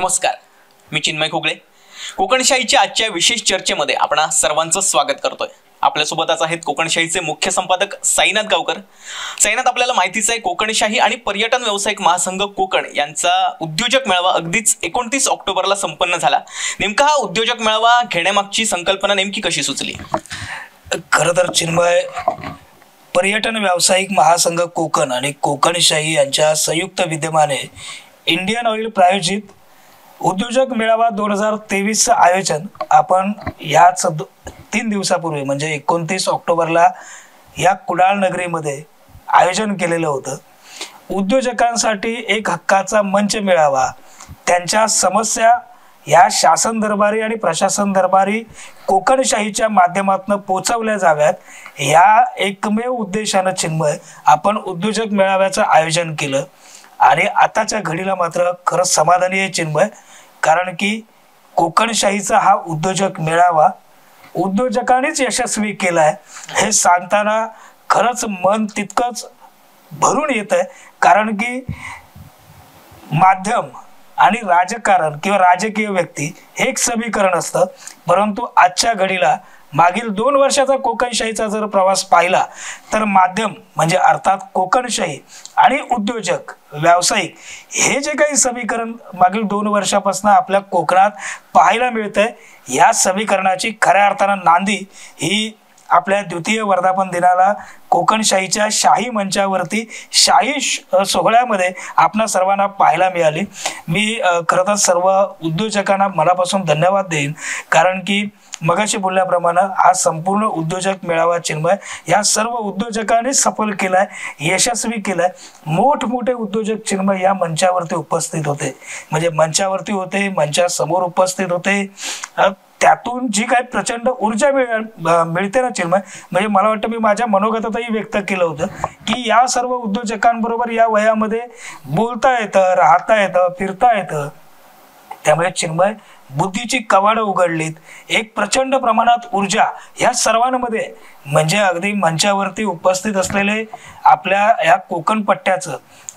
नमस्कार, मी चिन्मय खोगळे. कोकणशाहीच्या आजच्या विशेष चर्चेमध्ये आपण सर्वांचं स्वागत करतोय. आपल्यासोबतच आहेत कोकणशाहीचे मुख्य संपादक साईनाथ गावकर. साईनाथ, आपल्याला माहितीच आहे, कोकणशाही आणि पर्यटन व्यावसायिक महासंघ कोकण यांचा उद्योजक मेळावा अगदीच 29 ऑक्टोबरला संपन्न झाला. नेमका हा उद्योजक मेळावा घेण्यामागची संकल्पना नेमकी कशी सुचली? खरं तर चिन्मय, पर्यटन व्यावसायिक महासंघ कोकण आणि कोकणशाही यांच्या संयुक्त विद्यमाने इंडियन ऑइल प्रायोजित उद्योजक मेळावा 2023चं आयोजन आपण याच 3 दिवसापूर्वी म्हणजे 29 ऑक्टोबरला या कुडाळ नगरीमध्ये आयोजन केलेलं होतं. उद्योजकांसाठी एक हक्काचा मंच मेळावा, त्यांच्या समस्या या शासन दरबारी आणि प्रशासन दरबारी कोकणशाहीच्या माध्यमातून पोचवल्या जाव्यात, या एकमेव उद्देशानं चिन्मय आपण उद्योजक मेळाव्याचं आयोजन केलं. आणि आताच्या घडीला मात्र खरंच समाधानी आहे चिन्मय, कारण की कोकणशाहीचा हा उद्योजक मेळावा उद्योजकांनीच यशस्वी केलाय हे सांगताना खरंच मन तितकंच भरून येत आहे. कारण की माध्यम आणि राजकारण किंवा राजकीय व्यक्ती हे एक समीकरण असतं, परंतु आजच्या घडीला मागील 2 वर्षाचा कोकणशाहीचा जर प्रवास पाहिला तर माध्यम म्हणजे अर्थात कोकणशाही आणि उद्योजक व्यावसायिक हे जे काही समीकरण मागील 2 वर्षापासून आपल्या कोकणात पाहायला मिळतंय, या समीकरणाची खऱ्या अर्थानं नांदी ही आपल्या द्वितीय वर्धापन दिनाला कोकणशाहीच्या शाही मंचावरती शाही सोहळ्यामध्ये आपणा सर्वांना पाहायला मिळाली. मी खरं तर सर्व उद्योजकांना मनापासून धन्यवाद देईन, कारण की मगाशी बोलल्याप्रमाणे हा संपूर्ण उद्योजक मेळावा चिन्मय या सर्व उद्योजकांनी सफल केलाय, यशस्वी केलाय. मोठमोठे उद्योजक चिन्मय या मंचावरती उपस्थित होते, म्हणजे मंचावरती होते, मंचासमोर उपस्थित होते. त्यातून जी काही प्रचंड ऊर्जा मिळते ना चिन्मय, म्हणजे मला वाटतं मी माझ्या मनोगतातही व्यक्त केलं होतं की या सर्व उद्योजकांबरोबर या वयामध्ये बोलता येतं, राहता येतं, फिरता येतं. त्यामुळे चिन्मय बुद्धीची कवाडं उघडलीत, एक प्रचंड प्रमाणात ऊर्जा या सर्वांमध्ये, म्हणजे अगदी मंचावरती उपस्थित असलेले आपल्या या कोकण पट्ट्याचं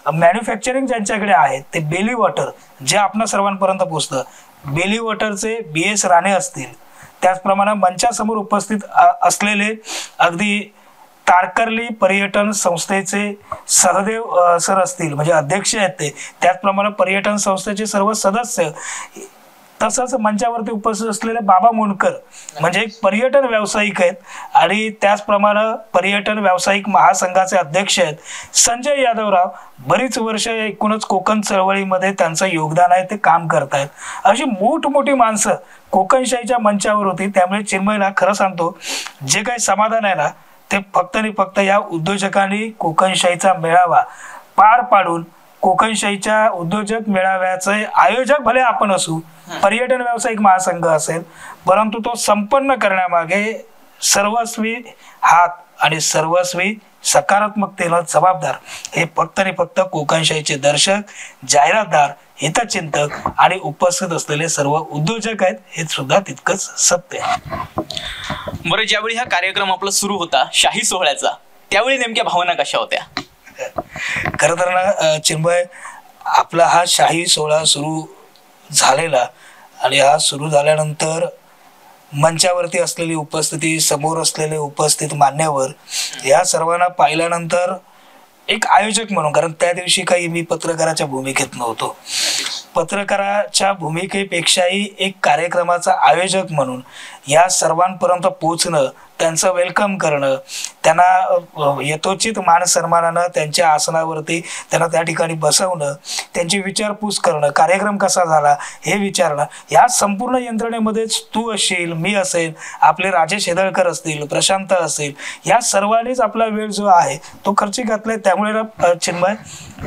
मॅन्युफॅक्चरिंग ज्यांच्याकडे आहे ते बेली वॉटर जे आपणा सर्वांपर्यंत पोचतं, बेली वॉटरचे BS राणे असतील, त्याचप्रमाणे मंचासमोर उपस्थित असलेले अगदी तारकर्ली पर्यटन संस्थेचे सहदेव सर असतील, म्हणजे अध्यक्ष आहेत ते, त्याचप्रमाणे पर्यटन संस्थेचे सर्व सदस्य, तसंच मंचावरती उपस्थित असलेले बाबा मुंडकर म्हणजे एक पर्यटन व्यावसायिक आहेत, आणि त्याचप्रमाणे पर्यटन व्यावसायिक महासंघाचे अध्यक्ष आहेत संजय यादवराव. बरीच वर्ष एकूणच कोकण चळवळीमध्ये त्यांचं योगदान आहे, ते काम करतायत. अशी मोठमोठी माणसं कोकणशाहीच्या मंचावर होती. त्यामुळे चिन्मयला खरं सांगतो, जे काही समाधान आहे ना ते फक्त आणि फक्त या उद्योजकांनी कोकणशाहीचा मेळावा पार पाडून, कोकणशाहीच्या उद्योजक मेळाव्याचे आयोजक भले आपण असू, पर्यटन व्यावसायिक महासंघ असेल, परंतु तो संपन्न करण्यामागे सर्वस्वी हात आणि सर्वस्वी सकारात्मकतेला जबाबदार हे फक्त आणि फक्त कोकणशाहीचे दर्शक, जाहिरातदार, हितचिंतक आणि उपस्थित असलेले सर्व उद्योजक आहेत, हे सुद्धा तितकंच सत्य आहे. बरं, ज्यावेळी हा कार्यक्रम आपला सुरू होता शाही सोहळ्याचा, त्यावेळी नेमक्या भावना कशा होत्या? खरं तर ना चिन्मय, आपला हा शाही सोहळा सुरू झालेला आणि हा सुरू झाल्यानंतर मंचावरती असलेली उपस्थिती, समोर असलेले उपस्थित मान्यवर या सर्वांना पाहिल्यानंतर एक आयोजक म्हणून, कारण त्या दिवशी काही मी पत्रकाराच्या भूमिकेत नव्हतो, पत्रकाराच्या भूमिकेपेक्षाही एक कार्यक्रमाचा आयोजक म्हणून या सर्वांपर्यंत पोचणं, त्यांचं वेलकम करणं, त्यांना यथोचित मान सन्मानानं त्यांच्या आसनावरती त्यांना त्या ठिकाणी बसवणं, त्यांची विचारपूस करणं, कार्यक्रम कसा झाला हे विचारणं, या संपूर्ण यंत्रणेमध्येच तू असशील, मी असेल, आपले राजेश हेदळकर असतील, प्रशांत असेल, या सर्वांनीच आपला वेळ जो आहे तो खर्ची घातलाय. त्यामुळे ना चिन्मय,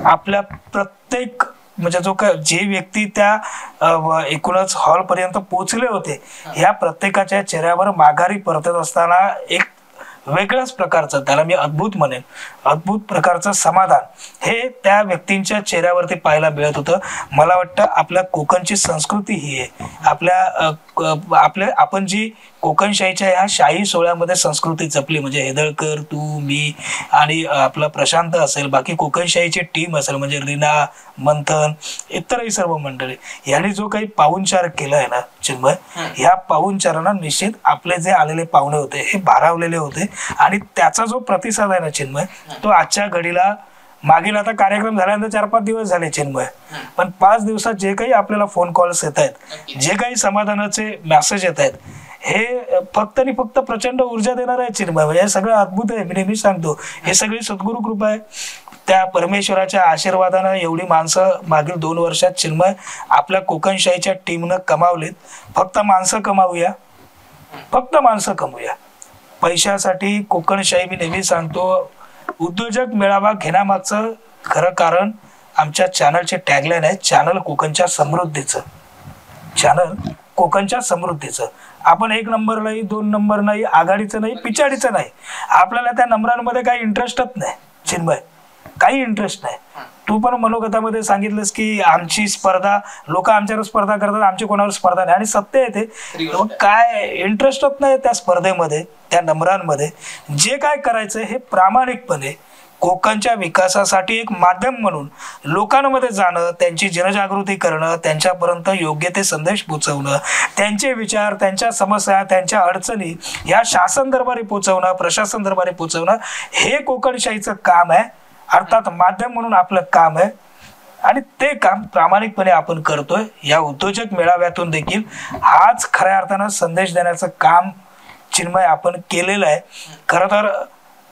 आपल्या प्रत्येक म्हणजे जे व्यक्ती त्या एकूणच हॉलपर्यंत पोचले होते, या प्रत्येकाच्या चेहऱ्यावर माघारी परतत असताना एक वेगळ्याच प्रकारचं, त्याला मी अद्भुत म्हणेन, अद्भुत प्रकारचं समाधान हे त्या व्यक्तींच्या चेहऱ्यावरती पाहायला मिळत होतं. मला वाटतं आपल्या कोकणची संस्कृती ही आहे, आपण जी कोकणशाहीच्या ह्या शाही सोहळ्यामध्ये संस्कृती जपली, म्हणजे हेदळकर, तू, मी आणि आपला प्रशांत असेल, बाकी कोकणशाहीची टीम असेल म्हणजे रीना, मंथन, इतरही सर्व मंडळी यांनी जो काही पाहुणचार केला आहे ना चिन्मय, ह्या पाहुणचारांना निश्चित आपले जे आलेले पाहुणे होते हे भारावलेले होते आणि त्याचा जो प्रतिसाद आहे ना चिन्मय, तो आजच्या घडीला मागील आता कार्यक्रम झाल्यानंतर 4-5 दिवस झाले चिन्मय, पण 5 दिवसात जे काही आपल्याला फोन कॉल्स येत आहेत, जे काही समाधानाचे मेसेज येत आहेत, हे फक्त आणि फक्त प्रचंड ऊर्जा देणार आहे चिन्मय. म्हणजे हे सगळं अद्भुत आहे. मी नेहमी सांगतो हे सगळी सद्गुरु कृपा आहे. त्या परमेश्वराच्या आशीर्वादानं एवढी माणसं मागील 2 वर्षात चिन्मय आपल्या कोकणशाहीच्या टीमनं कमावलीत. फक्त माणसं कमावूया, फक्त माणसं कमवूया. पैशासाठी कोकणशाही, मी नेहमी सांगतो, उद्योजक मेळावा घेण्यामागचं खरं कारण आमच्या चॅनलचे टॅगलाईन आहे, चॅनल कोकणच्या समृद्धीचं. चॅनल कोकणच्या समृद्धीचं. आपण 1 नंबर नाही, 2 नंबर नाही, आघाडीचं नाही, पिछाडीचं नाही. आपल्याला त्या नंबरांमध्ये काही इंटरेस्टच नाही चिन्मय, काही इंटरेस्ट नाही. तू पण मनोगतामध्ये सांगितलंस की आमची स्पर्धा, लोक आमच्यावर स्पर्धा करतात, आमची कोणावर स्पर्धा नाही, आणि सत्य आहे ते. काय इंटरेस्टच नाही त्या स्पर्धेमध्ये, त्या नंबरांमध्ये. जे काय करायचं हे प्रामाणिकपणे कोकणच्या विकासासाठी एक माध्यम म्हणून लोकांमध्ये जाणं, त्यांची जनजागृती करणं, त्यांच्यापर्यंत योग्य ते संदेश पोहोचवणं, त्यांचे विचार, त्यांच्या समस्या, त्यांच्या अडचणी या शासन दरबारी पोहोचवणं, प्रशासन दरबारी पोहोचवणं, हे कोकणशाहीचं काम आहे. अर्थात माध्यम म्हणून आपलं काम आहे आणि ते काम प्रामाणिकपणे आपण करतोय. या उद्योजक मेळाव्यातून देखील हाच खऱ्या अर्थानं संदेश देण्याचं काम चिन्मय आपण केलेलं आहे. खरं तर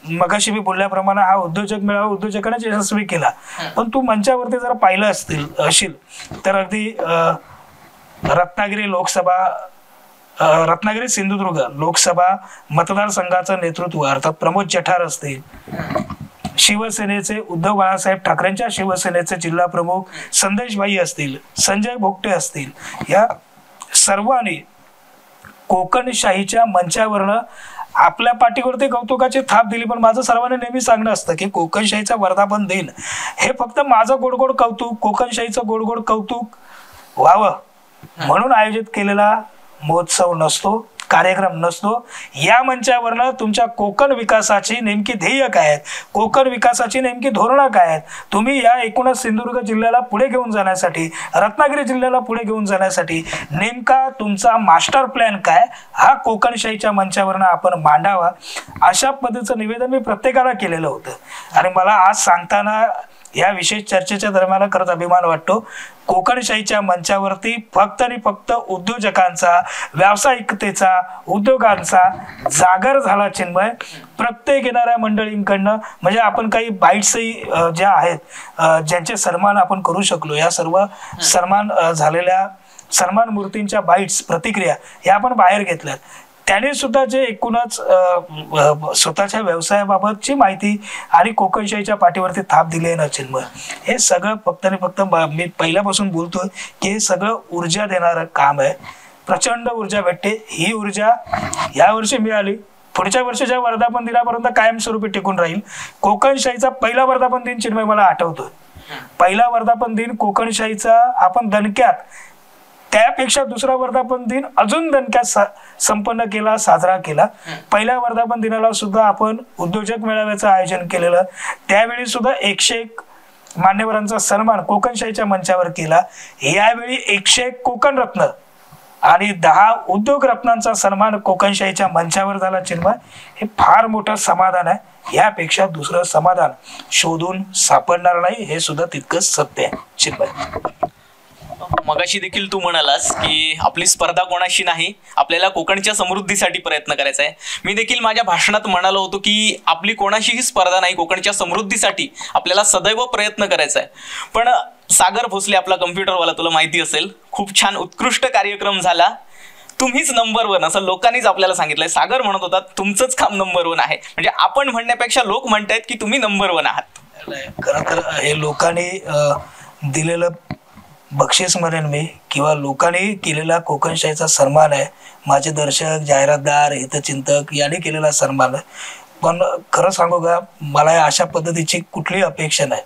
मगाशी मी बोलल्याप्रमाणे हा उद्योजक मेळावा उद्योजकांनाच यशस्वी केला, पण तू मंचावरती जर पाहिलं असेल तर अगदी रत्नागिरी सिंधुदुर्ग लोकसभा मतदारसंघाचं नेतृत्व अर्थात प्रमोद जठार असतील, शिवसेनेचे उद्धव बाळासाहेब ठाकरेंच्या शिवसेनेचे जिल्हा प्रमुख संदेशभाई असतील, संजय भोगटे असतील, या सर्वांनी कोकणशाहीच्या मंचावरनं आपल्या पाठीवरती कौतुकाची थाप दिली. पण माझं सर्वांना नेहमी सांगणं असतं की कोकणशाहीचा वर्धापन दिन हे फक्त माझं गोडगोड कौतुक, कोकणशाहीचं गोडगोड कौतुक व्हावं म्हणून आयोजित केलेला महोत्सव नसतो, कार्यक्रम नसतो. या मंचावरनं तुमच्या कोकण विकासाची नेमकी ध्येय काय आहेत, कोकण विकासाची नेमकी धोरणं काय आहेत, तुम्ही या एकूणच सिंधुदुर्ग जिल्ह्याला पुढे घेऊन जाण्यासाठी, रत्नागिरी जिल्ह्याला पुढे घेऊन जाण्यासाठी नेमका तुमचा मास्टर प्लॅन काय, हा कोकणशाहीच्या मंचावरनं आपण मांडावा. अशा पद्धतीचं निवेदन मी प्रत्येकाला केलेलं होतं आणि मला आज सांगताना या विशेष चर्चेच्या दरम्यान खरंच अभिमान वाटतो. कोकणशाहीच्या मंचावरती फक्त आणि फक्त उद्योजकांचा, व्यावसायिकतेचा, उद्योगांचा जागर झाला चिन्मय. प्रत्येक येणाऱ्या मंडळींकडनं म्हणजे आपण काही बाईट्सही ज्या आहेत, ज्यांचे सन्मान आपण करू शकलो, या सर्व सन्मान झालेल्या सन्मान मूर्तींच्या बाईट्स, प्रतिक्रिया या आपण बाहेर घेतल्यात. त्याने सुद्धा जे एकूणच स्वतःच्या व्यवसायाबाबतची माहिती आणि कोकणशाहीच्या पाठीवरती थाप दिली आहे ना चिन्मय, हे सगळं फक्त आणि फक्त मी पहिल्यापासून बोलतोय की हे सगळं ऊर्जा देणारं काम आहे. प्रचंड ऊर्जा भेटते. ही ऊर्जा यावर्षी मिळाली, पुढच्या वर्षीच्या वर्धापन दिनापर्यंत कायमस्वरूपी टिकून राहील. कोकणशाहीचा पहिला वर्धापन दिन चिन्मय मला आठवतोय. पहिला वर्धापन दिन कोकणशाहीचा आपण दणक्यात, त्यापेक्षा दुसरा वर्धापन दिन अजून दणक्यात संपन्न केला, साजरा केला. पहिल्या वर्धापन दिनाला सुद्धा आपण उद्योजक मेळाव्याचं आयोजन केलेलं. त्यावेळी सुद्धा 101 मान्यवरांचा सन्मान कोकणशाहीच्या मंचावर केला. यावेळी 101 कोकण रत्न आणि 10 उद्योग रत्नांचा सन्मान कोकणशाहीच्या मंचावर झाला चिन्मय. हे फार मोठं समाधान आहे. यापेक्षा दुसरं समाधान शोधून सापडणार नाही, हे सुद्धा तितकंच सत्य आहे चिन्मय. मगाशी देखील तू म्हणालास की आपली स्पर्धा कोणाशी नाही, आपल्याला कोकणच्या समृद्धीसाठी प्रयत्न करायचा आहे. मी देखील माझ्या भाषणात म्हणालो होतो की आपली कोणाशीही स्पर्धा नाही, कोकणच्या समृद्धीसाठी आपल्याला सदैव प्रयत्न करायचा आहे. पण सागर भोसले आपला कम्प्युटरवाला, तुला माहिती असेल, खूप छान उत्कृष्ट कार्यक्रम झाला, तुम्हीच नंबर 1 असं लोकांनीच आपल्याला सांगितलंय. सागर म्हणत होता तुमचंच काम नंबर 1 आहे, म्हणजे आपण म्हणण्यापेक्षा लोक म्हणतायत की तुम्ही नंबर 1 आहात. खरं तर हे लोकांनी दिलेलं बक्षीस म्हणेन मी, किंवा लोकांनी केलेला कोकणशाहीचा सन्मान आहे. माझे दर्शक, जाहिरातदार, हितचिंतक यांनी केलेला सन्मान आहे. पण खरं सांगू का, मला अशा पद्धतीची कुठलीही अपेक्षा नाही.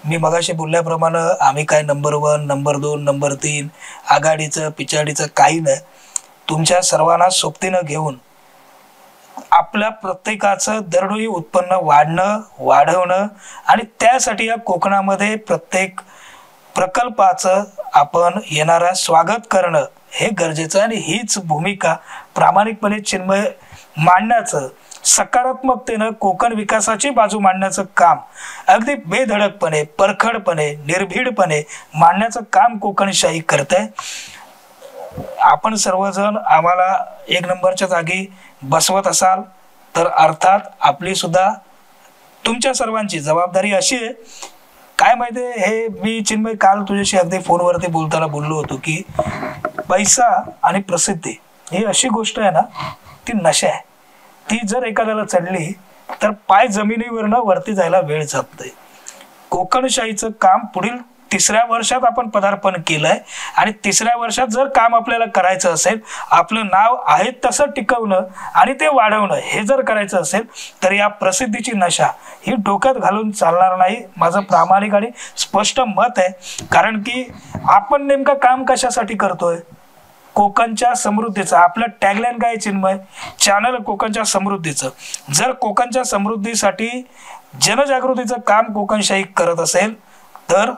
मी मगाशी बोलल्याप्रमाणे आम्ही काय नंबर 1, नंबर 2, नंबर 3, आघाडीचं पिछाडीचं काही नाही. तुमच्या सर्वांना सोबतीनं घेऊन आपल्या प्रत्येकाचं दरडोई उत्पन्न वाढवणं आणि त्यासाठी या कोकणामध्ये प्रत्येक प्रकल्पाचं आपण येणारा स्वागत करणं हे गरजेचं आहे. आणि हीच भूमिका प्रामाणिकपणे चिन्मय मांडण्याचं, सकारात्मकतेनं कोकण विकासाची बाजू मांडण्याचं काम, अगदी बेधडकपणे, परखडपणे, निर्भीडपणे मांडण्याचं काम कोकणशाही करते. आपण सर्वजण आम्हाला एक नंबरच्या जागी बसवत असाल तर अर्थात आपली सुद्धा तुमच्या सर्वांची जबाबदारी अशी आहे. काय माहिती आहे, हे मी चिन्मय काल तुझ्याशी अगदी फोनवरती बोलताना बोललो होतो की पैसा आणि प्रसिद्धी ही अशी गोष्ट आहे ना, ती नशा आहे. ती जर एखाद्याला चढली तर पाय जमिनीवरनं वरती जायला वेळ जात नाही. कोकणशाहीचं काम पुढील 3ऱ्या वर्षात आपण पदार्पण केलंय आणि 3ऱ्या वर्षात जर काम आपल्याला करायचं असेल, आपलं नाव आहे तसं टिकवणं आणि ते वाढवणं हे जर करायचं असेल तर या प्रसिद्धीची नशा ही डोक्यात घालून चालणार नाही. माझं प्रामाणिक आणि स्पष्ट मत आहे. कारण की आपण नेमकं काम कशासाठी करतोय? कोकणच्या समृद्धीचं. आपलं टॅगलाईन काय चिन्मय? चॅनल कोकणच्या समृद्धीचं. जर कोकणच्या समृद्धीसाठी जनजागृतीचं काम कोकणशाही करत असेल तर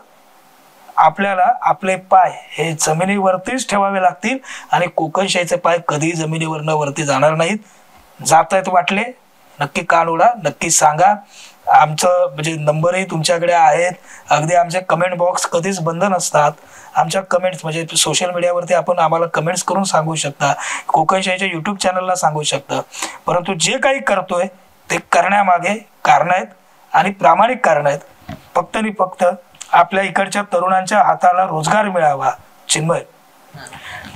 आपल्याला आपले पाय हे जमिनीवरतीच ठेवावे लागतील आणि कोकणशाहीचे पाय कधी जमिनीवरनं वरती जाणार नाहीत. जात आहेत वाटले नक्की कान उडा, नक्की सांगा. आमचं म्हणजे नंबरही तुमच्याकडे आहेत. अगदी आमचे कमेंट बॉक्स कधीच बंद नसतात. आमच्या कमेंट्स म्हणजे सोशल मीडियावरती आपण आम्हाला कमेंट्स करून सांगू शकता, कोकणशाहीच्या यूट्यूब चॅनलला सांगू शकता. परंतु जे काही करतोय ते करण्यामागे कारण आहेत आणि प्रामाणिक कारण आहेत. फक्त आणि फक्त आपल्या इकडच्या तरुणांच्या हाताला रोजगार मिळावा. चिन्मय,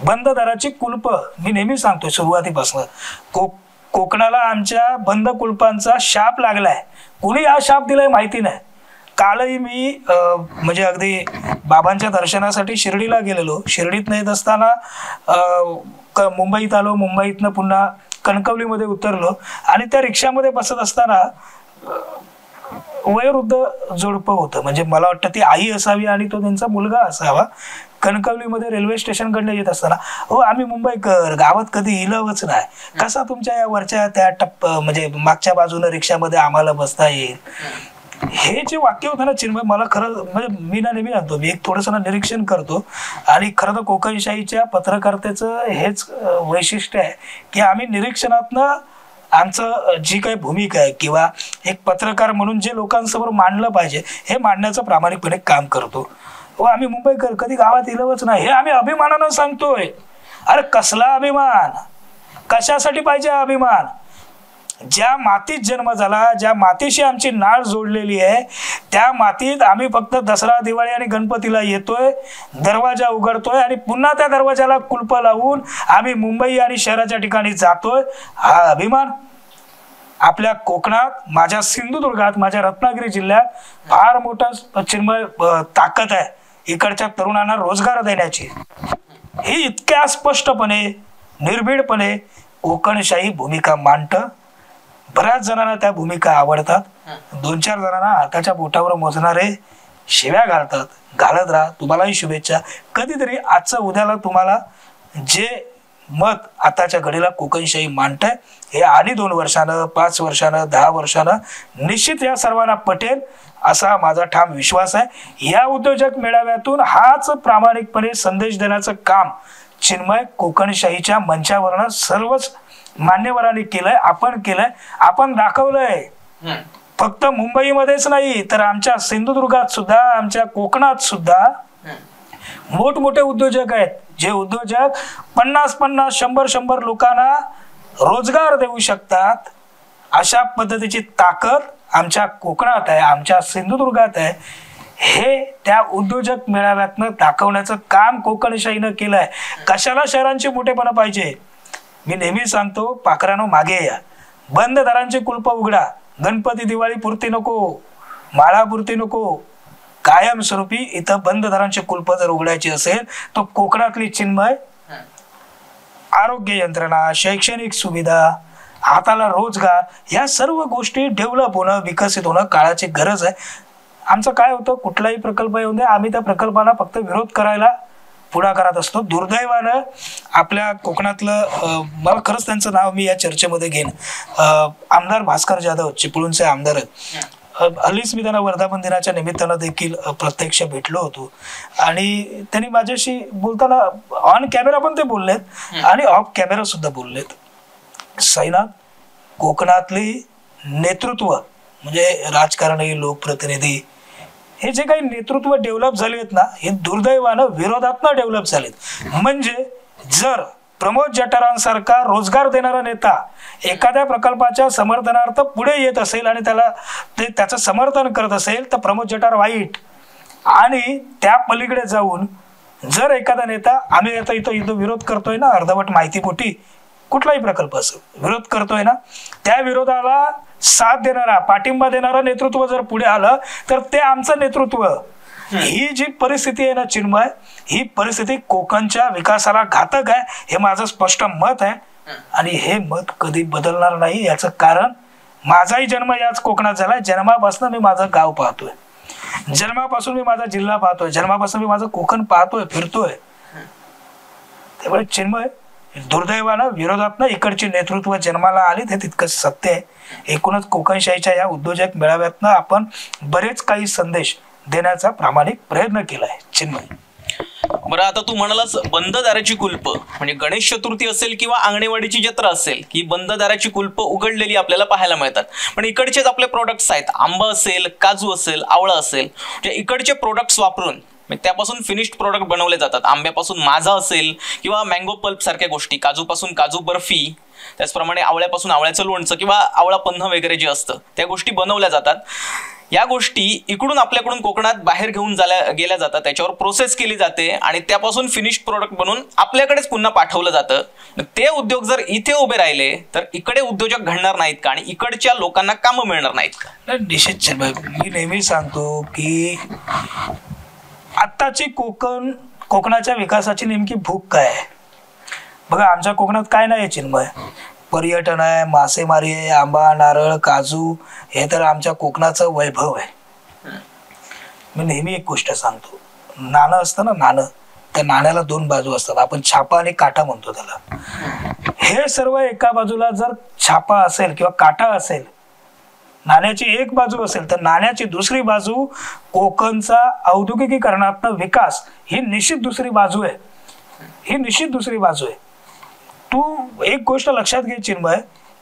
बंद दाराची कुलप मी नेहमी सांगतोय सुरुवातीपासून, कोकणाला आमच्या बंद कुलपांचा शाप लागलाय. कुणी हा शाप दिलाय माहिती नाही. कालही मी म्हणजे अगदी बाबांच्या दर्शनासाठी शिर्डीला गेलेलो. शिर्डीत येत असताना मुंबईत आलो. मुंबईतनं पुन्हा कणकवलीमध्ये उतरलो आणि त्या रिक्षामध्ये बसत असताना वयोवृद्ध जोडपं होतं. म्हणजे मला वाटतं ती आई असावी आणि तो त्यांचा मुलगा असावा. कणकवलीमध्ये रेल्वे स्टेशनकडनं येत असताना, हो आम्ही मुंबईकर, गावात कधी इलवच नाही, कसा तुमच्या या वरच्या त्या म्हणजे मागच्या बाजूनं रिक्षामध्ये आम्हाला बसता येईल. हे जे वाक्य होतं ना चिन्मय, मला खरं म्हणजे मी ना नेहमी आणतो, मी एक थोडंसं निरीक्षण करतो आणि खरं तर कोकणशाहीच्या पत्रकारितेचं हेच वैशिष्ट्य आहे की आम्ही निरीक्षणातनं आमचं जी काही भूमिका आहे किंवा एक पत्रकार म्हणून जे लोकांसमोर मांडलं पाहिजे हे मांडण्याचं प्रामाणिकपणे काम करतो. व आम्ही मुंबईकर कधी गावात इलवच नाही हे आम्ही अभिमानानं सांगतोय. अरे कसला अभिमान? कशासाठी पाहिजे अभिमान? ज्या मातीत जन्म झाला, ज्या मातीशी आमची नाळ जोडलेली आहे, त्या मातीत आम्ही फक्त दसरा, दिवाळी आणि गणपतीला येतोय, दरवाजा उघडतोय आणि पुन्हा त्या दरवाजाला कुलप लावून आम्ही मुंबई आणि शहराच्या ठिकाणी जातोय. हा अभिमान आपल्या कोकणात, माझ्या सिंधुदुर्गात, माझ्या रत्नागिरी जिल्ह्यात फार मोठा चिन्मय ताकद आहे इकडच्या तरुणांना रोजगार देण्याची. ही इतक्या स्पष्टपणे, निर्भीडपणे कोकणशाही भूमिका मांडतं. बऱ्याच जणांना त्या भूमिका आवडतात. 2-4 जणांना हाताच्या बोटावर मोजणारे शिव्या घालतात. घालत राहा, तुम्हालाही शुभेच्छा. कधीतरी आजचं उद्याला तुम्हाला जे मत आताच्या घडीला कोकणशाही मांडतंय हे आणि 2 वर्षानं, 5 वर्षानं, 10 वर्षानं निश्चित या सर्वांना पटेल असा माझा ठाम विश्वास आहे. या उद्योजक मेळाव्यातून हाच प्रामाणिकपणे संदेश देण्याचं काम चिन्मय कोकणशाहीच्या मंचावरनं सर्वच मान्यवरांनी केलंय, आपण केलंय, आपण दाखवलंय. फक्त मुंबईमध्येच नाही तर आमच्या सिंधुदुर्गात सुद्धा, आमच्या कोकणात सुद्धा मोठमोठे उद्योजक आहेत जे उद्योजक 50-50, 100-100 लोकांना रोजगार देऊ शकतात. अशा पद्धतीची ताकद आमच्या कोकणात आहे, आमच्या सिंधुदुर्गात आहे. हे त्या उद्योजक मेळाव्यातनं दाखवण्याचं काम कोकणशाहीनं केलंय. कशाला शहरांची मोठेपणा पाहिजे? मी नेहमी सांगतो, पाखरानो मागे या, बंद दारांची कुलप उघडा. गणपती दिवाळी पुरती नको, माळापुरती नको, कायमस्वरूपी इथं बंद दारांची कुलप जर उघडायची असेल तर कोकणातली चिन्मय आरोग्य यंत्रणा, शैक्षणिक सुविधा, हाताला रोजगार, या सर्व गोष्टी डेव्हलप होणं, विकसित होणं काळाची गरज आहे. आमचं काय होतं, कुठलाही प्रकल्प येऊन दे, आम्ही त्या प्रकल्पाला फक्त विरोध करायला पुढाकारात असतो. दुर्दैवानं आपल्या कोकणातलं मला खरंच त्यांचं नाव मी या चर्चेमध्ये घेईन, आमदार भास्कर जाधव चिपळूणचे आमदार आहेत. हल्लीच मी त्यांना वर्धापन दिनाच्या निमित्तानं देखील प्रत्यक्ष भेटलो होतो आणि त्यांनी माझ्याशी बोलताना ऑन कॅमेरा पण ते बोललेत आणि ऑफ कॅमेरा सुद्धा बोललेत. साईनाथ, कोकणातली नेतृत्व म्हणजे राजकारणी, लोकप्रतिनिधी हे जे काही नेतृत्व डेव्हलप झाले आहेत ना, हे दुर्दैवानं विरोधातनं डेव्हलप झालेत. म्हणजे जर प्रमोद जठारांसारखा रोजगार देणारा नेता एखाद्या प्रकल्पाच्या समर्थनार्थ पुढे येत असेल आणि त्याचं समर्थन करत असेल तर प्रमोद जठार वाईट. आणि त्या पलीकडे जाऊन जर एखादा नेता, आम्ही आता इथं विरोध करतोय ना अर्धवट माहितीपोटी, कुठलाही प्रकल्प असेल विरोध करतोय ना, त्या विरोधाला साथ देणारा, पाठिंबा देणारा नेतृत्व जर पुढे आलं तर ते आमचं नेतृत्व. ही जी परिस्थिती आहे ना चिन्मय, ही परिस्थिती कोकणच्या विकासाला घातक आहे, हे माझं स्पष्ट मत आहे. आणि हे मत कधी बदलणार नाही. याचं कारण माझाही जन्म याच कोकणात झालाय. जन्मापासून मी माझं गाव पाहतोय, जन्मापासून मी माझा जिल्हा पाहतोय, जन्मापासून मी माझं कोकण पाहतोय, फिरतोय. त्यामुळे चिन्मय, दुर्दैवानं विरोधातनं इकडची नेतृत्व जन्माला आली, ते तितकंच सत्य आहे. एकूणच कोकणशाहीच्या या उद्योजक मेळाव्यातनं आपण बरेच काही संदेश देण्याचा प्रामाणिक प्रयत्न केलाय. चिन्मय, बरं, आता तू म्हणालास बंद दाराची कुलप, म्हणजे गणेश चतुर्थी असेल किंवा अंगणेवाडीची जत्रा असेल की बंद दाराची कुलप उघडलेली आपल्याला पाहायला मिळतात. पण इकडचेच आपले प्रोडक्ट्स आहेत, आंबा असेल, काजू असेल, आवळा असेल, म्हणजे इकडचे प्रोडक्ट्स वापरून त्यापासून फिनिश्ड प्रोडक्ट बनवले जातात. आंब्यापासून माझा असेल किंवा मँगो पल्प सारख्या गोष्टी, काजूपासून काजू बर्फी, त्याचप्रमाणे आवळ्यापासून आवळ्याचं लोणचं किंवा आवळा पन्ह वगैरे जे असतं त्या गोष्टी बनवल्या जातात. या गोष्टी इकडून आपल्याकडून कोकणात बाहेर घेऊन गेल्या जातात, त्याच्यावर प्रोसेस केली जाते आणि त्यापासून फिनिश्ड प्रोडक्ट बनवून आपल्याकडेच पुन्हा पाठवलं जातं. ते उद्योग जर इथे उभे राहिले तर इकडे उद्योजक घडणार नाहीत का आणि इकडच्या लोकांना कामं मिळणार नाहीत का? निश्चित. मी नेहमी सांगतो की आत्ताची कोकणाच्या विकासाची नेमकी भूक काय आहे. बघा, आमच्या कोकणात काय नाही चिन्मय, पर्यटन आहे, मासेमारी आहे, आंबा, नारळ, काजू, हे तर आमच्या कोकणाचं वैभव आहे. मी नेहमी एक गोष्ट सांगतो, नाणं असतं ना, नाणं, त्या नाण्याला दोन बाजू असतात. आपण छापा आणि काटा म्हणतो त्याला. हे सर्व एका बाजूला जर छापा असेल किंवा काटा असेल, नाण्याची एक बाजू असेल, तर नाण्याची दुसरी बाजू कोकणचा औद्योगिकीकरणातनं विकास, ही निश्चित दुसरी बाजू आहे. ही निश्चित दुसरी बाजू आहे. तू एक गोष्ट लक्षात घे चिन्मय,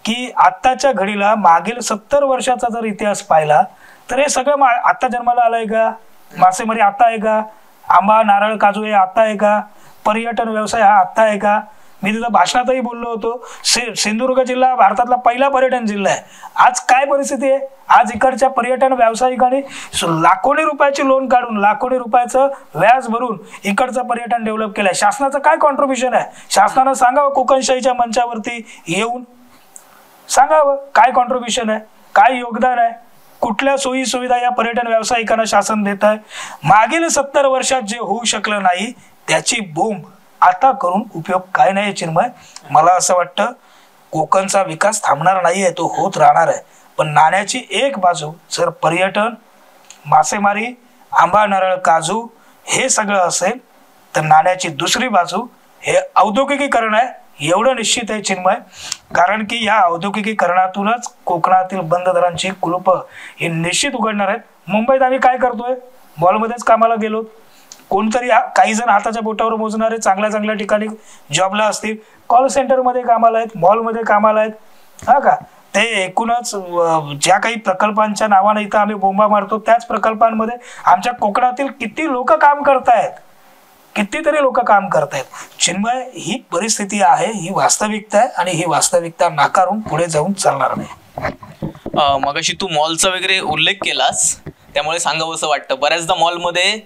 की आत्ताच्या घडीला मागील 70 वर्षाचा जर इतिहास पाहिला तर हे सगळं आत्ता जन्माला आलंय का? मासेमारी आता आहे का? आंबा, नारळ, काजू हे आता आहे का? पर्यटन व्यवसाय हा आता आहे का? मी तिथं भाषणातही बोललो होतो, सिंधुदुर्ग जिल्हा भारतातला पहिला पर्यटन जिल्हा आहे. आज काय परिस्थिती आहे? आज इकडच्या पर्यटन व्यावसायिकांनी लाखोनी रुपयाची लोन काढून, लाखोनी रुपयाचं व्याज भरून इकडचं पर्यटन डेव्हलप केलंय. शासनाचं काय कॉन्ट्रीब्युशन आहे? शासनानं सांगावं, कोकणशाहीच्या मंचावरती येऊन सांगावं काय कॉन्ट्रीब्युशन आहे, काय योगदान आहे, कुठल्या सोयी सुविधा या पर्यटन व्यावसायिकांना शासन देत आहे. मागील 70 वर्षात जे होऊ शकलं नाही त्याची बोंब आता करून उपयोग काय नाही चिन्मय. मला असं वाटतं कोकणचा विकास थांबणार नाहीये, तो होत राहणार आहे. पण नाण्याची एक बाजू जर पर्यटन, मासेमारी, आंबा, नारळ, काजू हे सगळं असेल तर नाण्याची दुसरी बाजू हे औद्योगिकीकरण आहे. एवढं निश्चित आहे चिन्मय, कारण की या औद्योगिकीकरणातूनच कोकणातील बंद दारांची कुलूप हे निश्चित उघडणार आहेत. मुंबईत आम्ही काय करतोय? मॉलमध्येच कामाला गेलो, कोणतरी काही जण हाताच्या बोटावर मोजणारे चांगल्या चांगल्या ठिकाणी जॉबला असतील, कॉल सेंटरमध्ये कामाला आहेत, मॉलमध्ये कामाला आहेत, हा का. ते एकूणच ज्या काही प्रकल्पांच्या नावाने इथं आम्ही बोंबा मारतो, त्याच प्रकल्पांमध्ये आमच्या कोकणातील किती लोक काम करतायत, कितीतरी लोक काम करतायत. चिन्मय, ही परिस्थिती आहे, ही वास्तविकता आहे आणि ही वास्तविकता नाकारून पुढे जाऊन चालणार नाही. मगाशी तू मॉलचा वगैरे उल्लेख केलास, त्यामुळे सांगावं असं वाटतं. बऱ्याचदा मॉलमध्ये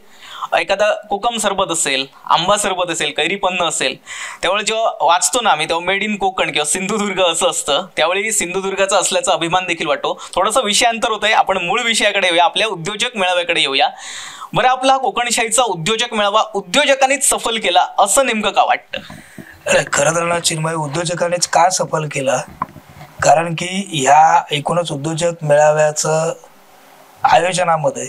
एखादा कोकम सरबत असेल, आंबा सरबत असेल, कैरी पन्ह असेल, त्यावेळी जेव्हा वाचतो ना आम्ही तेव्हा मेड इन कोकण किंवा सिंधुदुर्ग असं असतं. त्यावेळी सिंधुदुर्गाचा असल्याचा अभिमान देखील वाटतो. थोडंसं विषयांतर होतंय, आपण मूळ विषयाकडे येऊया, आपल्या उद्योजक मेळाव्याकडे येऊया. बरं, आपला कोकणशाहीचा उद्योजक मेळावा उद्योजकांनीच सफल केला असं नेमकं का वाटतं? खरं तर ना चिन्मय, उद्योजकांनीच का सफल केला? कारण की ह्या एकूणच उद्योजक मेळाव्याचं आयोजनामध्ये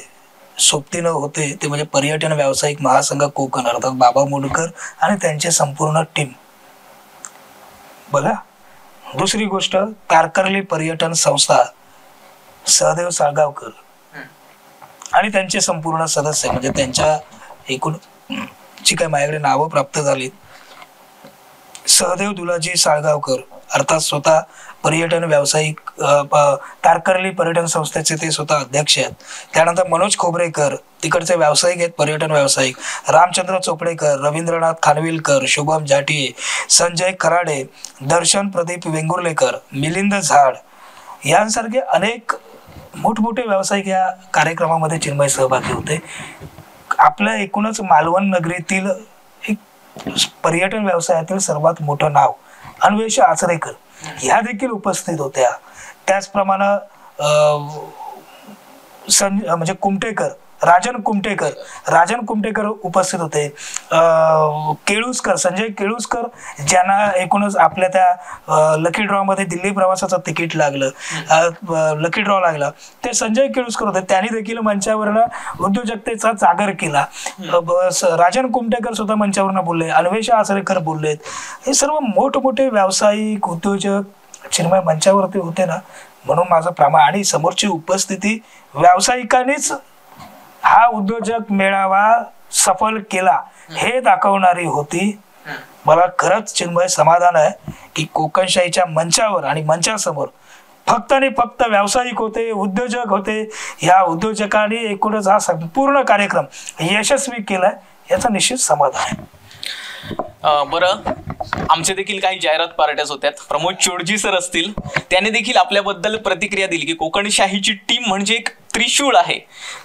सोबतीनं होते ते म्हणजे पर्यटन व्यावसायिक महासंघ कोकण अर्थात बाबा मुंडकर आणि त्यांचे संपूर्ण टीम. बघा, दुसरी गोष्ट, तारकर्ली पर्यटन संस्था, सहदेव साळगावकर आणि त्यांचे संपूर्ण सदस्य म्हणजे त्यांच्या एकूण जी काही माझ्याकडे नावं प्राप्त झाली, सहदेव दुलाजी साळगावकर अर्थात स्वतः पर्यटन व्यावसायिक तारकर्ली पर्यटन संस्थेचे ते स्वतः अध्यक्ष आहेत. त्यानंतर मनोज खोबरेकर तिकडचे व्यावसायिक आहेत, पर्यटन व्यावसायिक, रामचंद्र चोपडेकर, रवींद्रनाथ खानविलकर, शुभम जाटिये, संजय खराडे, दर्शन प्रदीप वेंगुर्लेकर, मिलिंद झाड यांसारखे अनेक मोठमोठे व्यावसायिक या कार्यक्रमामध्ये चिन्मय सहभागी होते. आपल्या एकूणच मालवण नगरीतील एक पर्यटन व्यवसायातील सर्वात मोठं नाव अन्वेष आचरेकर ह्या देखील उपस्थित होत्या. त्याचप्रमाणे म्हणजे राजन कुमटेकर उपस्थित होते. केळुसकर, संजय केळुसकर ज्यांना एकूणच आपल्या त्या लकी ड्रॉ मध्ये दिल्ली प्रवासाचं तिकीट लागलं, लकी ड्रॉ लागला, ते संजय केळुसकर होते. त्यांनी देखील मंचावरनं उद्योजकतेचा जागर केला. राजन कुमटेकर सुद्धा मंचावरनं बोलले, अन्वेष आचरेकर बोललेत. हे सर्व मोठमोठे व्यावसायिक उद्योजक चिन्मय मंचावरती होते ना, म्हणून माझं प्रमाण आणि समोरची उपस्थिती व्यावसायिकांनीच हा उद्योजक मेळावा सफल केला हे दाखवणारी होती. मला खरंच चिन्मय समाधान आहे की कोकणशाहीच्या मंचावर आणि मंचासमोर फक्त आणि फक्त व्यावसायिक होते, उद्योजक होते. या उद्योजकांनी एकूणच हा संपूर्ण कार्यक्रम यशस्वी केलाय याचं निश्चित समाधान आहे. बरं, आमचे देखील काही जाहिरात पार्ट्याच होत्यात. प्रमोद चोडजी सर असतील, त्याने देखील आपल्याबद्दल प्रतिक्रिया दिली की कोकणशाहीची टीम म्हणजे एक त्रिशूळ आहे.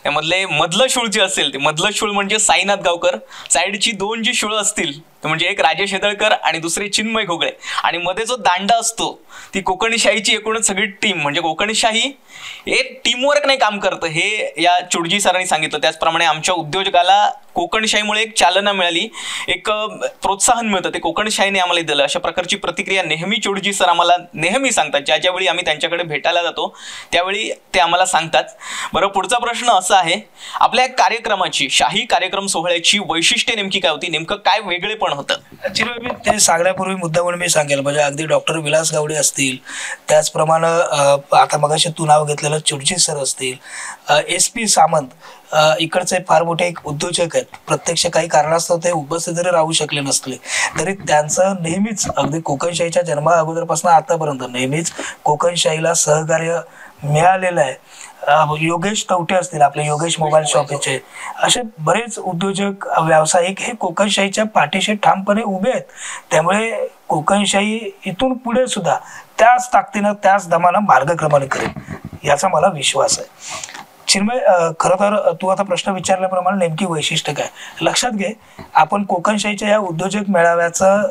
त्यामधले मधलं शूळ जे असेल ते मधलं शूळ म्हणजे साईनाथ गावकर, साईडची दोन जी शूळ असतील ते म्हणजे एक राजेश हेदळकर आणि दुसरे चिन्मय घोगळे, आणि मध्ये जो दांडा असतो ती कोकणशाहीची एकूणच सगळी टीम. म्हणजे कोकणशाही एक टीमवर्क नाही काम करतं हे या चोडजी सरांनी सांगितलं. त्याचप्रमाणे आमच्या उद्योजकाला कोकणशाहीमुळे एक चालना मिळाली, एक प्रोत्साहन मिळतं, ते कोकणशाहीने आम्हाला दिलं. अशा प्रकारची प्रतिक्रिया नेहमी चोडजी सर आम्हाला नेहमी सांगतात. ज्यावेळी आम्ही त्यांच्याकडे भेटायला जातो त्यावेळी ते आम्हाला सांगतात. बरं, पुढचा प्रश्न असा आहे, आपल्या कार्यक्रमाची, शाही कार्यक्रम सोहळ्याची वैशिष्ट्ये नेमकी काय होती, नेमकं काय वेगळेपण होतं? ऍक्च्युली मी ते सांगण्यापूर्वी मुद्दा म्हणून मी सांगेल, म्हणजे अगदी डॉक्टर विलास गावडे असतील, त्याचप्रमाणे आता मगाशी तू नाव घेतलेलं चोडजी सर असतील, SP सामंत इकडचे फार मोठे एक उद्योजक आहेत. प्रत्यक्ष काही कारणास्तव ते उपस्थित जरी राहू शकले नसले तरी त्यांचं नेहमीच अगदी कोकणशाहीच्या जन्मा अगोदरपासून आतापर्यंत नेहमीच कोकणशाहीला सहकार्य मिळालेलं आहे. योगेश तवटे असतील, आपले योगेश मोबाईल शॉपचे, असे बरेच उद्योजक व्यावसायिक हे कोकणशाहीच्या पाठीशी ठामपणे उभे आहेत. त्यामुळे कोकणशाही इथून पुढे सुद्धा त्याच ताकदीनं त्याच दमानं मार्गक्रमण करेल याचा मला विश्वास आहे. चिन्मय, खरं तर तू आता प्रश्न विचारल्याप्रमाणे नेमकी वैशिष्ट्य काय, लक्षात घे, आपण कोकणशाहीच्या या उद्योजक मेळाव्याचं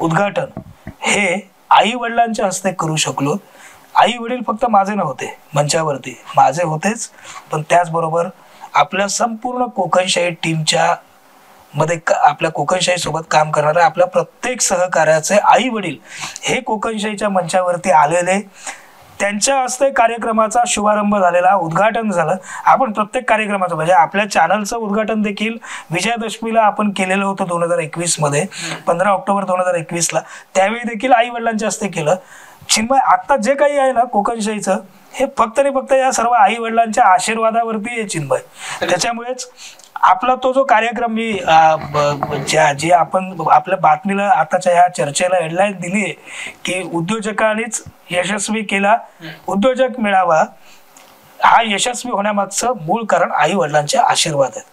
उद्घाटन हे आई वडिलांच्या हस्ते करू शकलो. आई वडील फक्त माझे नव्हते मंचावरती, माझे होतेच, पण त्याचबरोबर आपल्या संपूर्ण कोकणशाही टीमच्या मध्ये आपल्या कोकणशाही सोबत काम करणाऱ्या आपल्या प्रत्येक सहकार्याचे आई वडील हे कोकणशाहीच्या मंचावरती आलेले. त्यांच्या हस्ते कार्यक्रमाचा शुभारंभ झालेला, उद्घाटन झालं. आपण प्रत्येक कार्यक्रमाचं म्हणजे आपल्या चॅनलचं उद्घाटन देखील विजयादशमीला आपण केलेलं होतं 2021 मध्ये, 15 ऑक्टोबर 2021ला. त्यावेळी देखील आई वडिलांच्या हस्ते केलं. चिन्मय, आता जे काही आहे ना कोकणशाहीचं, हे फक्त आणि फक्त या सर्व आई वडिलांच्या आशीर्वादावरती आहे चिन्मय. त्याच्यामुळेच आपला तो जो कार्यक्रम मी जे आपण आपल्या बातमीला आताच्या ह्या चर्चेला हेडलाईन दिली आहे की उद्योजकांनीच यशस्वी केला उद्योजक मेळावा, हा यशस्वी होण्यामागचं मूळ कारण आई वडिलांचे आशीर्वाद आहेत.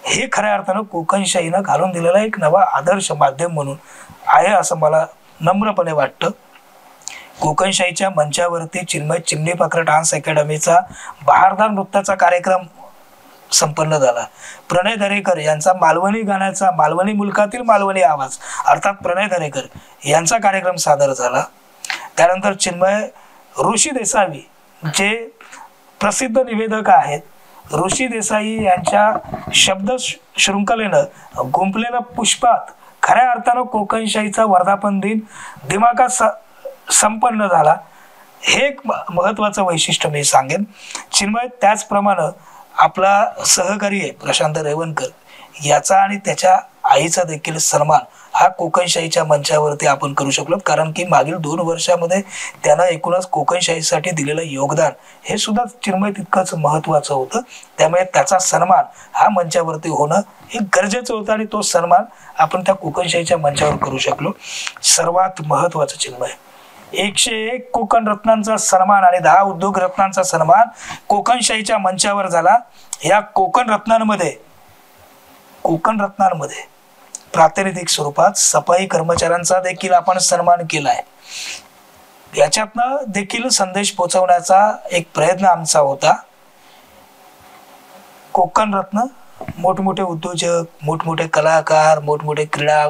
हे खऱ्या अर्थानं कोकणशाहीनं घालून दिलेला एक नवा आदर्श माध्यम म्हणून आहे असं मला नम्रपणे वाटतं. कोकणशाहीच्या मंचावरती चिन्मय चिमणी पाखरं डान्स अकॅडमीचा बहारदार नृत्याचा कार्यक्रम संपन्न झाला. प्रणय दरेकर यांचा मालवणी गाण्याचा, मालवणी मुलखातील मालवणी आवाज अर्थात प्रणय दरेकर यांचा कार्यक्रम सादर झाला. त्यानंतर चिन्मय ऋषी देसाई जे प्रसिद्ध निवेदक आहेत, ऋषी देसाई यांच्या शब्द शृंखलेनं गुंफलेलं पुष्पात खऱ्या अर्थानं कोकणशाहीचा वर्धापन दिन दिमाखात संपन्न झाला. हे एक महत्वाचं वैशिष्ट्य मी सांगेन चिन्मय. त्याचप्रमाणे आपला सहकारी आहे प्रशांत रेवणकर, याचा आणि त्याच्या आईचा देखील सन्मान हा कोकणशाहीच्या मंचावरती आपण करू शकलो, कारण की मागील 2 वर्षामध्ये त्यानं एकूणच कोकणशाहीसाठी दिलेलं योगदान हे सुद्धा चिन्मय तितकंच महत्त्वाचं होतं. त्यामुळे त्याचा सन्मान हा मंचावरती होणं हे गरजेचं होतं आणि तो सन्मान आपण त्या कोकणशाहीच्या मंचावर करू शकलो. सर्वात महत्त्वाचं चिन्मय, 101 कोकण रत्नांचा सन्मान आणि 10 उद्योग रत्नांचा सन्मान कोकणशाहीच्या मंचावर झाला. या कोकण रत्नांमध्ये प्रातिनिधिक स्वरूपात सफाई कर्मचाऱ्यांचा देखील आपण सन्मान केलाय. याच्यातनं देखील संदेश पोहोचवण्याचा एक प्रयत्न आमचा होता. कोकण रत्न मोठमोठे उद्योजक, मोठमोठे कलाकार, मोठमोठे क्रीडा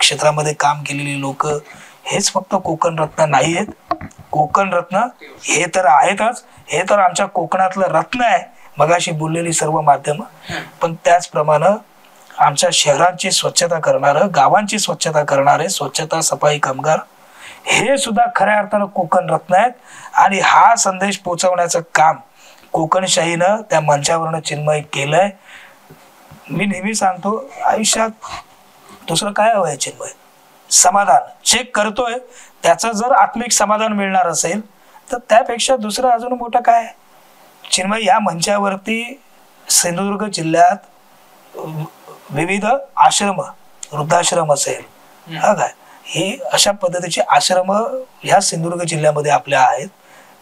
क्षेत्रामध्ये काम केलेली लोक, हेच फक्त कोकण रत्न नाही आहेत. कोकण रत्न हे तर आहेतच, हे तर आमच्या कोकणातलं रत्न आहे, मगाशी बोललेली सर्व माध्यम. पण त्याचप्रमाणे आमच्या शहरांची स्वच्छता करणारं, गावांची स्वच्छता करणारे स्वच्छता सफाई कामगार हे सुद्धा खऱ्या अर्थानं कोकण रत्न आहेत. आणि हा संदेश पोहोचवण्याचं काम कोकणशाहीनं त्या मंचावरनं चिन्मय केलंय. मी नेहमी सांगतो, आयुष्यात दुसरं काय हवं आहे चिन्मय? समाधान. जे करतोय त्याचं जर आत्मिक समाधान मिळणार असेल तर त्यापेक्षा दुसरं अजून मोठं काय? चिन्मय या मंचावरती सिंधुदुर्ग जिल्ह्यात विविध आश्रम, वृद्धाश्रम असेल, हा काय, हे अशा पद्धतीचे आश्रम ह्या सिंधुदुर्ग जिल्ह्यामध्ये आपल्या आहेत.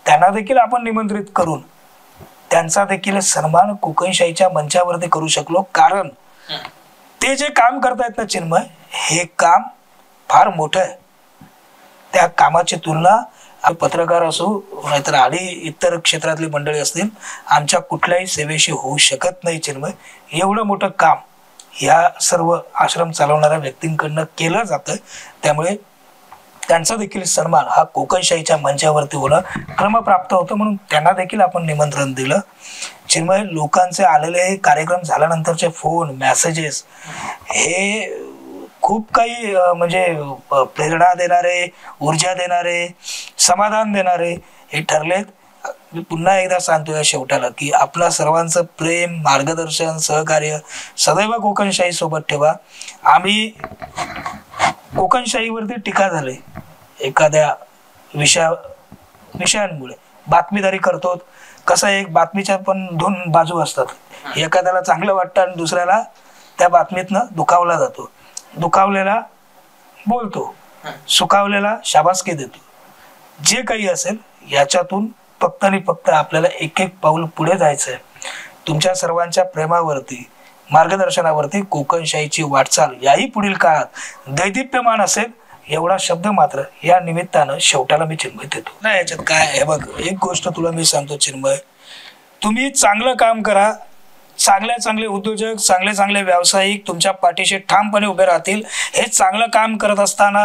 त्यांना देखील आपण निमंत्रित करून त्यांचा देखील सन्मान कोकणशाहीच्या मंचावरती करू शकलो. कारण ते जे काम करतायत ना चिन्मय, हे काम फार मोठं आहे. त्या कामाची तुलना पत्रकार असो नाहीतर आणि इतर क्षेत्रातली मंडळी असतील, आमच्या कुठल्याही सेवेशी होऊ शकत नाही चिन्मय. एवढं मोठं काम या सर्व आश्रम चालवणाऱ्या व्यक्तींकडनं केलं जातं. त्यामुळे त्यांचा देखील सन्मान हा कोकणशाहीच्या मंचावरती होणं क्रमप्राप्त होतं, म्हणून त्यांना देखील आपण निमंत्रण दिलं. चिन्मय, लोकांचे आलेले कार्यक्रम झाल्यानंतरचे फोन, मेसेजेस हे खूप काही म्हणजे प्रेरणा देणारे, ऊर्जा देणारे, समाधान देणारे हे ठरलेत. मी पुन्हा एकदा सांगतो या शेवटाला की आपला सर्वांचं प्रेम, मार्गदर्शन, सहकार्य सदैव कोकणशाही सोबत ठेवा. आम्ही कोकणशाहीवरती टीका झाले एखाद्या विषयांमुळे, बातमीदारी करतो. कसं एक बातमीच्या पण 2 बाजू असतात. एखाद्याला चांगलं वाटतं आणि दुसऱ्याला त्या बातमीतनं दुखावला जातो. दुखावलेला बोलतो, सुखावलेला शाबासकी देतो. जे काही असेल याच्यातून फक्त आणि फक्त आपल्याला एक पाऊल पुढे जायचंय. तुमच्या सर्वांच्या प्रेमावरती, मार्गदर्शनावरती कोकणशाहीची वाटचाल याही पुढील काळात दैदिप्यमान असेल, एवढा शब्द मात्र या निमित्तानं शेवटाला मी चिन्मय देतो. नाही याच्यात काय आहे बघ, एक गोष्ट तुला मी सांगतो चिन्मय, तुम्ही चांगलं काम करा. चांगले उद्योजक, चांगले व्यावसायिक तुमच्या पाठीशी ठामपणे उभे राहतील. हे चांगलं काम करत असताना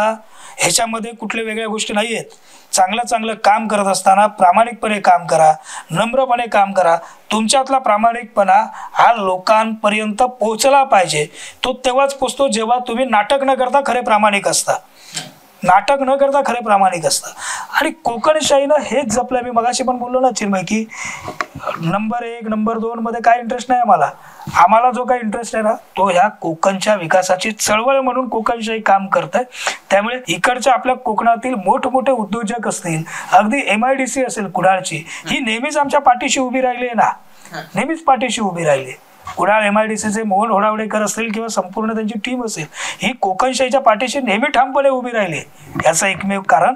ह्याच्यामध्ये कुठल्या वेगळ्या गोष्टी नाही आहेत. चांगलं काम करत असताना प्रामाणिकपणे काम करा, नम्रपणे काम करा. तुमच्यातला प्रामाणिकपणा हा लोकांपर्यंत पोहोचला पाहिजे. तो तेव्हाच पोचतो जेव्हा तुम्ही नाटक न करता खरे प्रामाणिक असता. आणि कोकणशाहीनं हेच जपलं. मी मगाशी पण बोललो ना चिन्मय की नंबर 1, नंबर 2 मध्ये काय इंटरेस्ट नाही आम्हाला जो काही इंटरेस्ट आहे ना तो ह्या कोकणच्या विकासाची चळवळ म्हणून कोकणशाही काम करत आहे. त्यामुळे इकडच्या आपल्या कोकणातील मोठमोठे उद्योजक असतील, अगदी MIDC असेल कुडाळची, ही नेहमीच आमच्या पाठीशी उभी राहिली आहे ना, नेहमीच पाठीशी उभी राहिली. कुडाळ MIDCचे मोहन होडावडेकर असतील किंवा संपूर्ण त्यांची टीम असेल, ही कोकणशाहीच्या पाठीशी नेहमी ठामपणे उभी राहिली. याचं एकमेव कारण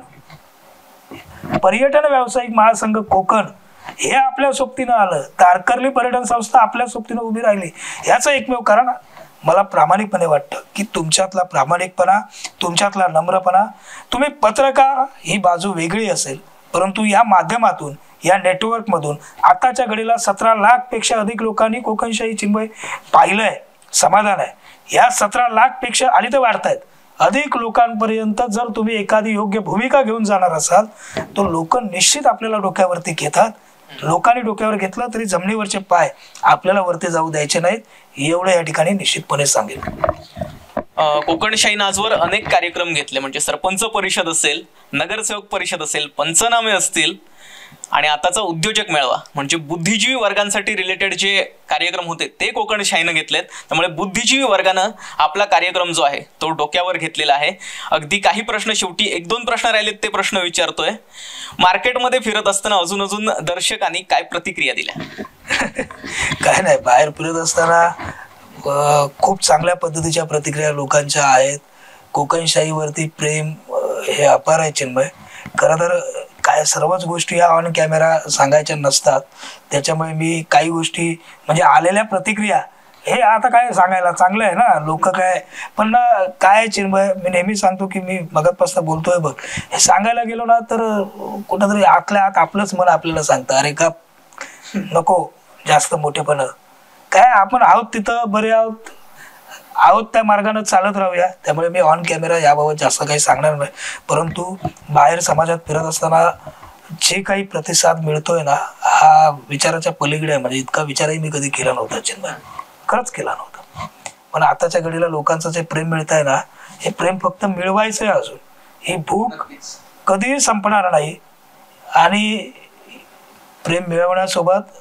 पर्यटन व्यावसायिक महासंघ कोकण हे आपल्या सोबतीनं आलं, तारकर्ली पर्यटन संस्था आपल्या सोबतीनं उभी राहिली. याचं एकमेव कारण मला प्रामाणिकपणे वाटतं की तुमच्यातला प्रामाणिकपणा, तुमच्यातला नम्रपणा. तुम्ही पत्रकार ही बाजू वेगळी असेल, परंतु या माध्यमातून, या नेटवर्कमधून आताच्या घडीला 17 लाखपेक्षा अधिक लोकांनी कोकणशाही चिन्मय पाहिलंय. समाधान आहे. या 17 लाखपेक्षा आणि ते वाढतायत. अधिक लोकांपर्यंत जर तुम्ही एखादी योग्य भूमिका घेऊन जाणार असाल तर लोक निश्चित आपल्याला डोक्यावरती घेतात. लोकांनी डोक्यावर घेतलं तरी जमिनीवरचे पाय आपल्याला वरती जाऊ द्यायचे नाहीत, एवढं या ठिकाणी निश्चितपणे सांगेल. कोकणशाहीनं आजवर अनेक कार्यक्रम घेतले, म्हणजे सरपंच परिषद असेल, नगरसेवक परिषद असेल, पंचनामे असतील, आणि आताचा उद्योजक मेळावा म्हणजे बुद्धिजीवी वर्गांसाठी रिलेटेड जे कार्यक्रम होते ते कोकणशाहीनं घेतलेत. त्यामुळे बुद्धिजीवी वर्गानं आपला कार्यक्रम जो आहे तो डोक्यावर घेतलेला आहे. अगदी काही प्रश्न शेवटी 1-2 प्रश्न राहिलेत ते प्रश्न विचारतोय. मार्केटमध्ये फिरत असताना अजून दर्शकांनी काय प्रतिक्रिया दिल्या? काय नाही, बाहेर फिरत असताना खूप चांगल्या पद्धतीच्या प्रतिक्रिया लोकांच्या आहेत. कोकणशाहीवरती प्रेम हे अपार आहे चिन्मय. खरं तर काय सर्वच गोष्टी या ऑन कॅमेरा सांगायच्या नसतात, त्याच्यामुळे मी काही गोष्टी म्हणजे आलेल्या प्रतिक्रिया हे आता काय सांगायला चांगलं आहे ना, लोक काय पण ना काय चिन्मय, मी नेहमी सांगतो की मी मगापासून बोलतोय बघ, हे सांगायला गेलो ना तर कुठंतरी आतल्या आत आपलंच मन आपल्याला सांगतं अरे का नको जास्त मोठेपण, काय आपण आहोत तिथं बरे आहोत त्या मार्गाने चालत राहूया. त्यामुळे मी ऑन कॅमेरा याबाबत जास्त काही सांगणार नाही. परंतु बाहेर समाजात फिरत असताना जे काही प्रतिसाद मिळतोय ना हा विचाराच्या पलीकडे आहे. म्हणजे इतका विचारही मी कधी केला नव्हता चिन्मय, खरंच केला नव्हता. पण आताच्या घडीला लोकांचं जे प्रेम मिळत आहे ना, हे प्रेम फक्त मिळवायचं आहे. अजून ही भूक कधीही संपणार नाही आणि प्रेम मिळवण्यासोबत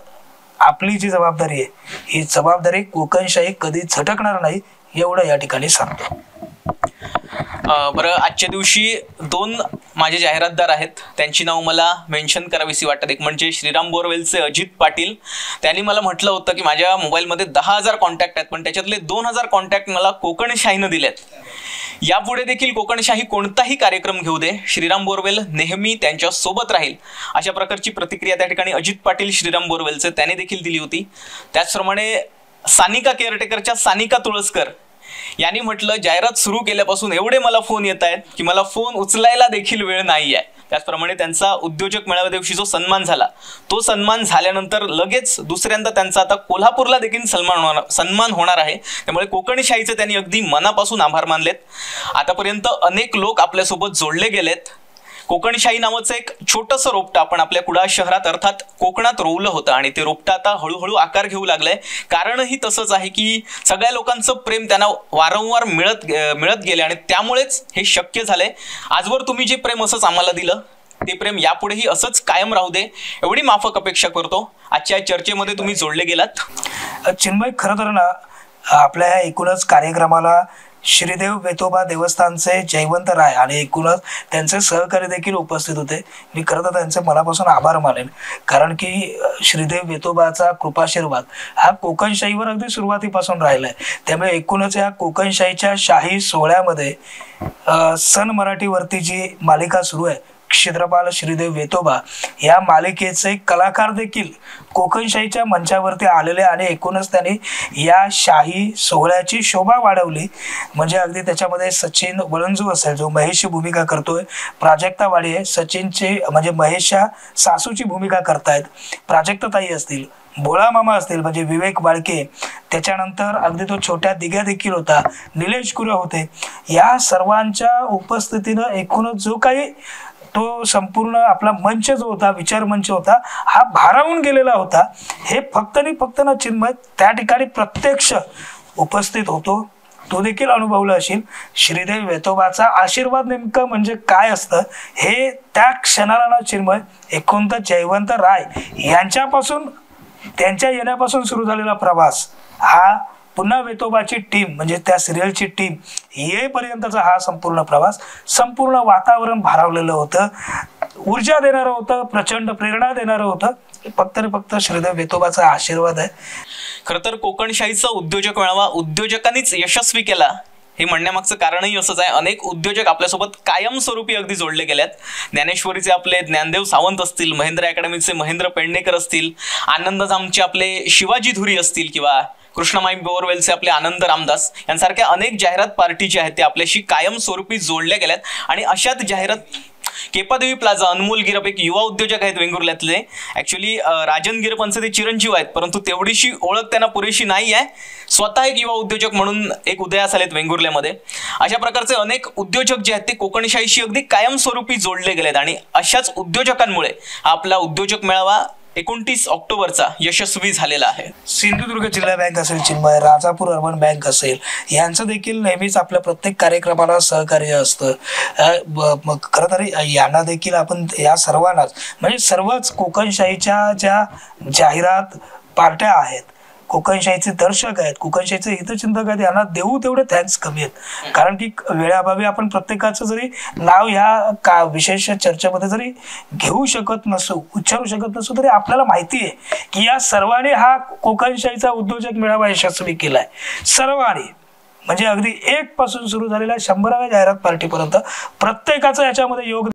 आपली जी जबाबदारी आहे ही जबाबदारी कोकणशाही कधी झटकणार नाही एवढं या ठिकाणी सांगतो. बरं, आजच्या दिवशी 2 माझे जाहिरातदार आहेत, त्यांची नाव मला मेन्शन करावीशी वाटत. एक म्हणजे श्रीराम बोरवेलचे अजित पाटील. त्यांनी मला म्हटलं होतं की माझ्या मोबाईलमध्ये 10,000 कॉन्टॅक्ट आहेत, पण त्याच्यातले 2,000 कॉन्टॅक्ट मला कोकणशाहीनं दिलेत. यापुढे देखील कोकणशाही कोणताही कार्यक्रम घेऊ दे, श्रीराम बोरवेल नेहमी त्यांच्या सोबत राहील, अशा प्रकारची प्रतिक्रिया त्या ठिकाणी अजित पाटील श्रीराम बोरवेलचे त्याने देखील दिली होती. त्याचप्रमाणे सानिका केअरटेकरच्या सानिका तुळसकर यांनी म्हटलं, जाहिरात सुरू केल्यापासून एवढे मला फोन येत आहेत की मला फोन उचलायला देखील वेळ नाही आहे. त्याचप्रमाणे त्यांचा उद्योजक मेळाव्या दिवशी जो सन्मान झाला तो सन्मान झाल्यानंतर लगेच दुसऱ्यांदा त्यांचा आता कोल्हापूरला देखील सन्मान होणार आहे. त्यामुळे कोकणशाहीचे त्यांनी अगदी मनापासून आभार मानलेत. आतापर्यंत अनेक लोक आपल्यासोबत जोडले गेलेत. कोकणशाही नावाचं एक छोटंसं रोपटं आपण आपल्या कुडाळ शहरात अर्थात कोकणात रोवलं होतं आणि ते रोपटं आता हळूहळू आकार घेऊ लागलंय. कारणही तसंच आहे की सगळ्या लोकांचं प्रेम त्यांना वारंवार मिळत गेले आणि त्यामुळेच हे शक्य झालंय. आजवर तुम्ही जे प्रेम असंच आम्हाला दिलं ते प्रेम यापुढेही असंच कायम राहू दे एवढी माफक अपेक्षा करतो. आजच्या चर्चेमध्ये तुम्ही जोडले गेलात. चिन्मय, खरं तर ना आपल्या ह्या एकूणच कार्यक्रमाला श्रीदेव वेतोबा देवस्थानचे जयवंत राय आणि एकूणच त्यांचे सहकारी देखील उपस्थित होते. मी खरं तर त्यांचे मनापासून आभार मानेन, कारण की श्रीदेव वेतोबाचा कृपाशीर्वाद हा कोकणशाहीवर अगदी सुरुवातीपासून राहिला आहे. त्यामुळे एकूणच या कोकणशाहीच्या शाही सोहळ्यामध्ये सन मराठीवरती जी मालिका सुरू आहे क्षेत्रपाल श्रीदेव वेतोबा, या मालिकेचे कलाकार देखील कोकणशाहीच्या मंचावरती आलेले आणि एकूणच त्यांनी या शाही सोहळ्याची शोभा वाढवली. म्हणजे अगदी त्याच्यामध्ये सचिन वळंजू असेल जो महेशची भूमिका करतोय, प्राजक्ता वाडी आहे सचिनची म्हणजे महेशच्या सासूची भूमिका करतायत, प्राजक्ताताई असतील, भोळा मामा असतील म्हणजे विवेक बाळके, त्याच्यानंतर अगदी तो छोट्या दिग्या देखील होता, निलेश कुरे होते. या सर्वांच्या उपस्थितीनं एकूणच जो काही तो संपूर्ण आपला मंच जो होता, विचार मंच होता, हा भारावून गेलेला होता. हे फक्त आणि फक्त ना चिन्मय त्या ठिकाणी प्रत्यक्ष उपस्थित होतो, तो देखील अनुभवला असेल. श्रीदेव वेतोबाचा आशीर्वाद नेमकं म्हणजे काय असतं हे त्या क्षणाला ना चिन्मय एकूणच जयवंत राय यांच्यापासून त्यांच्या येण्यापासून सुरू झालेला प्रवास हा पुन्हा वेतोबाची टीम म्हणजे त्या सिरियलची टीम येईपर्यंतचा हा संपूर्ण प्रवास, संपूर्ण वातावरण भारावलेलं होतं, ऊर्जा देणारं होतं, प्रचंड प्रेरणा देणारं होतं. फक्त आणि फक्त श्रीदेव वेतोबाचा आशीर्वाद आहे. खरं तर कोकणशाहीचा उद्योजक मेळावा उद्योजकांनीच यशस्वी केला हे म्हणण्यामागचं कारणही असंच आहे. अनेक उद्योजक आपल्यासोबत कायमस्वरूपी अगदी जोडले गेल्यात. ज्ञानेश्वरीचे आपले ज्ञानदेव सावंत असतील, महेंद्र अकॅडमीचे महेंद्र पेडणेकर असतील, आनंदधामचे आपले शिवाजी धुरी असतील किंवा कृष्णमाई बोरवेलचे आपले आनंद रामदास यांसारख्या अनेक जाहिरात पार्टी जे आहेत ते आपल्याशी कायमस्वरूपी जोडल्या गेल्यात. आणि अशाच जाहिरात केपादेवी प्लाझा, अनमोल गिरप एक युवा उद्योजक आहेत वेंगुर्ल्यातले. ऍक्च्युली राजन गिरपांचे ते चिरंजीव आहेत, परंतु तेवढीशी ओळख त्यांना पुरेशी नाही आहे. स्वतः एक युवा उद्योजक म्हणून एक उदयास आलेत वेंगुर्ल्यामध्ये. अशा प्रकारचे अनेक उद्योजक जे आहेत ते कोकणशाहीशी अगदी कायमस्वरूपी जोडले गेलेत आणि अशाच उद्योजकांमुळे आपला उद्योजक मेळावा 29 ऑक्टोबरचा यशस्वी झालेला आहे. सिंधुदुर्ग जिल्हा बँक असेल चिन्मय, राजापूर अर्बन बँक असेल, यांचं देखील नेहमीच आपल्या प्रत्येक कार्यक्रमाला सहकार्य असतं. मग खरं तर यांना देखील आपण या सर्वांनाच म्हणजे सर्वच कोकणशाहीच्या ज्या जाहिरात पार्ट्या आहेत, कोकणशाहीचे दर्शक आहेत, कोकणशाहीचे हितचिंतक आहेत, यांना देऊ तेवढे थँक्स कमी आहेत. कारण की वेळाभावी आपण प्रत्येकाचं जरी नाव ह्या विशेष चर्चेमध्ये जरी घेऊ शकत नसू, उच्चारू शकत नसू, तरी आपल्याला माहिती आहे की या सर्वांनी हा कोकणशाहीचा उद्योजक मेळावा यशस्वी केलाय. सर्वांनी म्हणजे अगदी 1 पासून सुरू झालेल्या 100व्या जाहिरात पार्टीपर्यंत प्रत्येकाचं याच्यामध्ये योगदान